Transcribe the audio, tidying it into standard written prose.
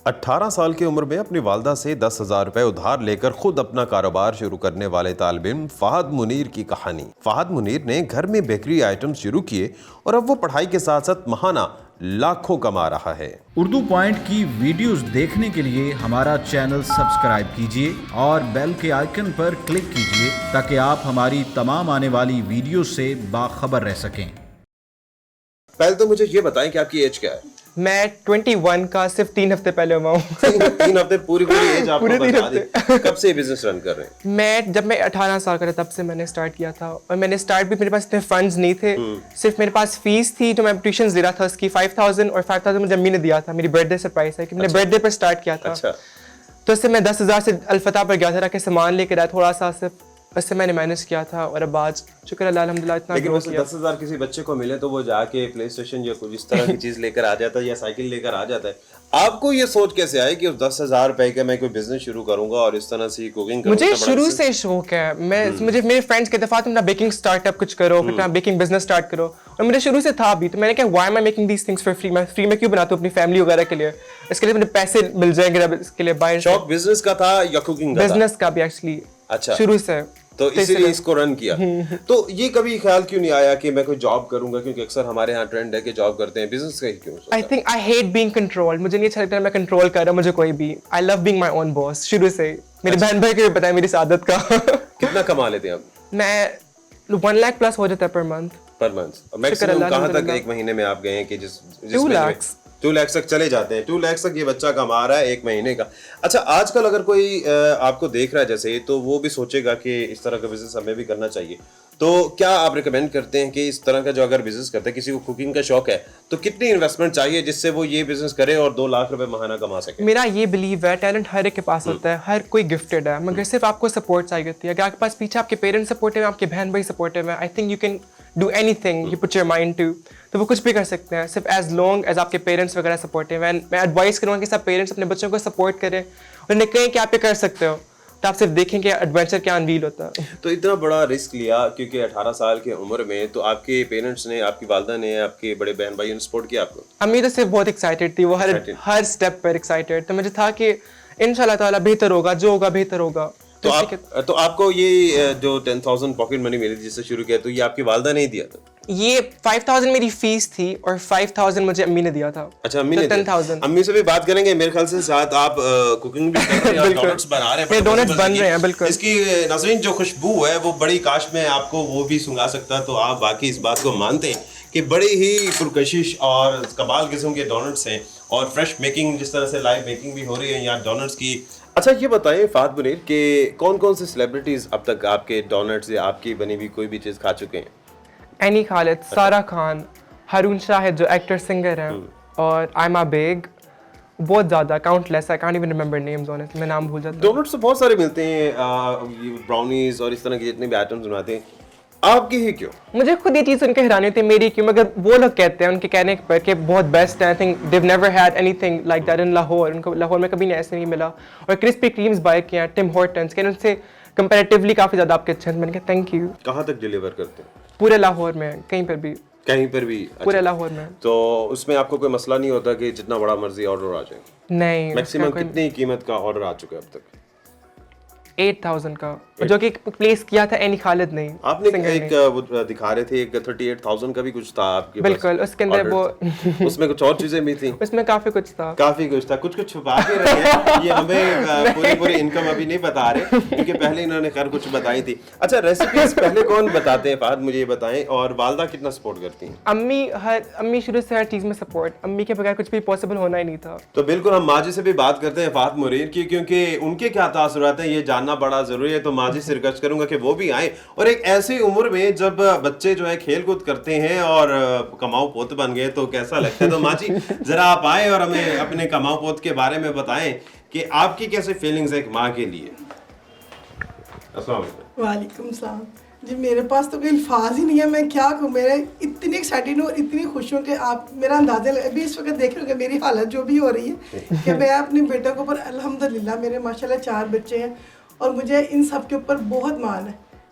18 سال کی عمر میں اپنی والدہ سے 10,000 روپے ادھار لے کر خود اپنا کاروبار شروع کرنے والے طالب علم فہد منیر کی کہانی۔ فہد منیر نے گھر میں بیکری آئٹم شروع کیے اور اب وہ پڑھائی کے ساتھ ساتھ ماہانہ لاکھوں کما رہا ہے۔ اردو پوائنٹ کی ویڈیوز دیکھنے کے لیے ہمارا چینل سبسکرائب کیجیے اور بیل کے آئیکن پر کلک کیجیے تاکہ آپ ہماری تمام آنے والی ویڈیوز سے باخبر رہ سکیں۔ پہلے تو مجھے یہ بتائیں کہ آپ کی ایج کیا ہے؟ میں 21 کا صرف 3 ہفتے پہلے ہوا ہوں۔ 3 ہفتے پوری ایج آپ کو بتا دی۔ کب سے بزنس رن کر رہے ہیں؟ جب میں 18 سال کا تھا تب سے میں نے اسٹارٹ کیا تھا، اور میں نے اسٹارٹ بھی میرے پاس اتنے فنڈز نہیں تھے، صرف میرے پاس فیس تھی جو میں ٹیوشنز دے رہا تھا اس کی 5000، اور 5000 مجھے امی نے دیا تھا، میری برتھ ڈے سرپرائز ہے کہ میں نے برتھ ڈے پر اسٹارٹ کیا تھا۔ تو اس سے میں 10,000 سے الفتح پر گیا تھا کہ سامان لے کے آیا تھوڑا سا، صرف اس سے میں نے مینیج کیا تھا، اور اب آج شکر اللہ الحمدللہ اتنا لیکن ویسے 10,000 کسی بچے کو ملے تو وہ جا کے پلے اسٹیشن یا کچھ اس طرح کی چیز لے کر آ جاتا ہے یا سائیکل لے کر آ جاتا ہے۔ آپ کو یہ سوچ کیسے آئے کہ 10,000 روپے کا میں کوئی بزنس شروع کروں گا اور اس طرح سے کوکنگ کروں گا؟ مجھے شروع سے شوق ہے، مجھے میرے فرینڈس کہتے تھے تم اپنا بیکنگ اسٹارٹ اپ کچھ کرو، پھر اپنا بیکنگ بزنس اسٹارٹ کرو، اور مجھے شروع سے تھا بھی، تو میں نے کہا why am I making these things for free, میں فری میں کیوں بناتا ہوں اپنی فیملی وغیرہ کے لیے، اس کے لیے مجھے پیسے مل جائیں گے اس کے لیے باہر۔ شوق بزنس کا تھا یا کوکنگ کا؟ بزنس کا بھی ایکچولی اچھا شروع سے، تو اسی لیے اس کو رن کیا۔ تو یہ کبھی خیال کیوں نہیں آیا کہ میں کوئی جاب کروں گا، کیونکہ اکثر ہمارے ہاں ٹرینڈ ہے کہ جاب کرتے ہیں، بزنس کا ہی کیوں؟ I think I hate being controlled، مجھے نہیں اچھا لگتا میں کنٹرول کر رہا ہوں مجھے کوئی بھی۔ I love being my own boss شروع سے، میرے بہن بھائی کو بھی پتا ہے میری سعادت کا۔ کتنا کما لیتے ہیں آپ؟ میں 1 لاکھ پلس ہو جاتا ہے per month. Per month maximum کہاں تک ایک مہینے میں آپ گئے ہیں کہ جس 2 لاکھ 2 لاکھ تک چلے جاتے ہیں؟ 2 لاکھ تک یہ بچہ کما رہا ہے ایک مہینے کا۔ اچھا آج کل اگر کوئی آپ کو دیکھ رہا ہے جیسے، تو وہ بھی سوچے گا کہ اس طرح کا بزنس ہمیں بھی کرنا چاہیے، تو کیا آپ ریکمینڈ کرتے ہیں کہ اس طرح کا جو اگر بزنس کرتے ہیں، کسی کو کوکنگ کا شوق ہے تو کتنی انویسٹمنٹ چاہیے جس سے وہ یہ بزنس کرے اور 2 لاکھ روپے ماہانہ کما سکے؟ میرا یہ بلیو ہے ٹیلنٹ ہر ایک کے پاس ہوتا ہے، ہر کوئی گفٹیڈ ہے، مگر صرف آپ کو سپورٹ چاہیے ہوتی ہے۔ اگر آپ کے پاس پیچھے آپ کے پیرنٹس سپورٹیو ہیں، آپ کے بہن بھائی سپورٹیو ہیں، I think you can do anything you put your mind to, تو وہ کچھ بھی کر سکتے ہیں، صرف ایز لانگ ایز آپ کے پیرنٹس وغیرہ سپورٹیو ہیں۔ میں ایڈوائز کروں گا کہ سب پیرنٹس اپنے بچوں کو سپورٹ کریں اور انہیں کہیں کہ آپ یہ کر سکتے ہو، تو آپ صرف دیکھیں کہ ایڈونچر کیا انویل ہوتا ہے۔ تو اتنا بڑا رسک لیا کیونکہ 18 سال کی عمر میں، تو آپ کے پیرنٹس نے، آپ کی والدہ نے، آپ کے بڑے بہن بھائی نے سپورٹ کیا آپ کو؟ امی تو صرف بہت ایکسائٹیڈ تھی، وہ ہر اسٹیپ پر ایکسائٹیڈ، تو مجھے تھا کہ ان شاء اللہ تعالیٰ بہتر ہوگا، جو ہوگا بہتر ہوگا۔ تو آپ کو یہ جو 10,000 پاکٹ منی ملی تھی جس سے شروع کیا، تو یہ آپ کی والدہ نے ہی دیا تھا؟ یہ 5,000 میری فیس تھی اور 5,000 مجھے امی نے دیا تھا۔ اچھا امی نے 10,000۔ امی سے بھی بات کریں گے، میرے خیال سے ساتھ آپ کوکنگ بھی کر رہے ہیں اور ڈونٹس بنا رہے ہیں۔ ڈونٹس بن رہے ہیں بالکل۔ اس کی ناظرین جو خوشبو ہے وہ بڑی، کاش میں آپ کو وہ بھی سنگا سکتا، تو آپ باقی اس بات کو مانتے ہیں کہ بڑی ہی پرکشش اور کمال قسم کے ڈونٹس ہیں، اور فریش میکنگ جس طرح سے لائیو میکنگ بھی ہو رہی ہے یہاں ڈونٹس کی۔ اچھا یہ بتائیں فہد منیر کہ کون کون سے سیلیبریٹیز اب تک آپ کے ڈونٹس یا آپ کی بنی ہوئی کوئی بھی چیز کھا چکے ہیں؟ اینی خالد، سارا خان، ہارون شاہد جو ایکٹر سنگر ہیں، اور آئمہ بیگ، بہت زیادہ count less, I can't even remember names on it, میں نام بھول جاتا ہوں۔ ڈونٹس تو بہت سارے ملتے ہیں، براؤنیز اور اس طرح کے جتنے بھی آئٹمس بناتے ہیں، آپ کی ہی کیوں؟ مجھے خود یہ چیز ان کے حیرانی ہوتی ہے میری کیوں، مگر وہ لوگ کہتے ہیں ان کے کہنے پر کہ بہت بیسٹ ہے، I think they never had anything like that in Lahore, ان کو لاہور میں کبھی نہیں ایسے نہیں ملا۔ اور کرسپی کریمز بائی کیا ٹم ہارٹنس کے، ان سے کمپیریٹیولی کافی زیادہ آپ کے اچھے ہیں، میں نے کہا تھینک یو۔ کہاں تک ڈیلیور کرتے ہیں؟ پورے لاہور میں، کہیں پر بھی پورے لاہور میں۔ تو اس میں آپ کو کوئی مسئلہ نہیں ہوتا کہ جتنا بڑا مرضی آرڈر آ جائے؟ نہیں، میکسیمم کتنی قیمت کا آرڈر آ چکا ہے اب تک؟ 8,000 کا، جو کہ پلیس کیا تھا اینی خالد نے۔ آپ نے ایک دکھا رہے تھے ایک 38,000 کا بھی کچھ تھا آپ کے پاس؟ بالکل، اس کے اندر وہ اس میں کچھ اور چیزیں بھی تھیں؟ اس میں کافی کچھ تھا، کچھ چھپا کے رکھے، یہ ہمیں پوری انکم ابھی نہیں بتا رہے کیونکہ پہلے انہوں نے خیر کچھ بتائی تھی۔ اچھا ریسیپیز پہلے کون بتاتے ہیں فہد، مجھے یہ بتائیں، اور والدہ کتنا سپورٹ کرتی ہیں؟ امی شروع سے ہر چیز میں سپورٹ، امی کے بغیر کچھ بھی پاسبل ہونا ہی نہیں تھا۔ تو بالکل ہم ماجد سے بھی بات کرتے ہیں فہد منیر کی، کیونکہ ان کے کیا تاثرات ہیں یہ جاننا بڑا ضروری ہے، تو ماجد سے ریکویسٹ کروں گا کہ وہ بھی آئیں، اور ایک ایسی عمر میں جب بچے جو ہے کھیل کود کرتے ہیں اور کماؤ پوت بن گئے تو کیسا لگتا ہے، تو ماجی ذرا آپ آئیں اور ہمیں اپنے کماؤ پوت کے بارے میں بتائیں کہ آپ کی کیسے فیلنگز ہے ایک ماں کے لیے۔ السلام علیکم۔ وعلیکم السلام۔ جی میرے پاس تو کوئی الفاظ ہی نہیں ہے، میں کیا کہوں، میرے اتنی ایکسائٹیڈ ہوں اور اتنی خوش ہوں کہ آپ میرا اندازہ ابھی اس وقت دیکھ رہے ہو کہ میری حالت جو بھی ہو رہی ہے کہ میں اپنے بیٹوں کے اوپر الحمدللہ، میرے ماشاءاللہ 4 بچے ہیں اور مجھے ان سب کے اوپر بہت مان ہے۔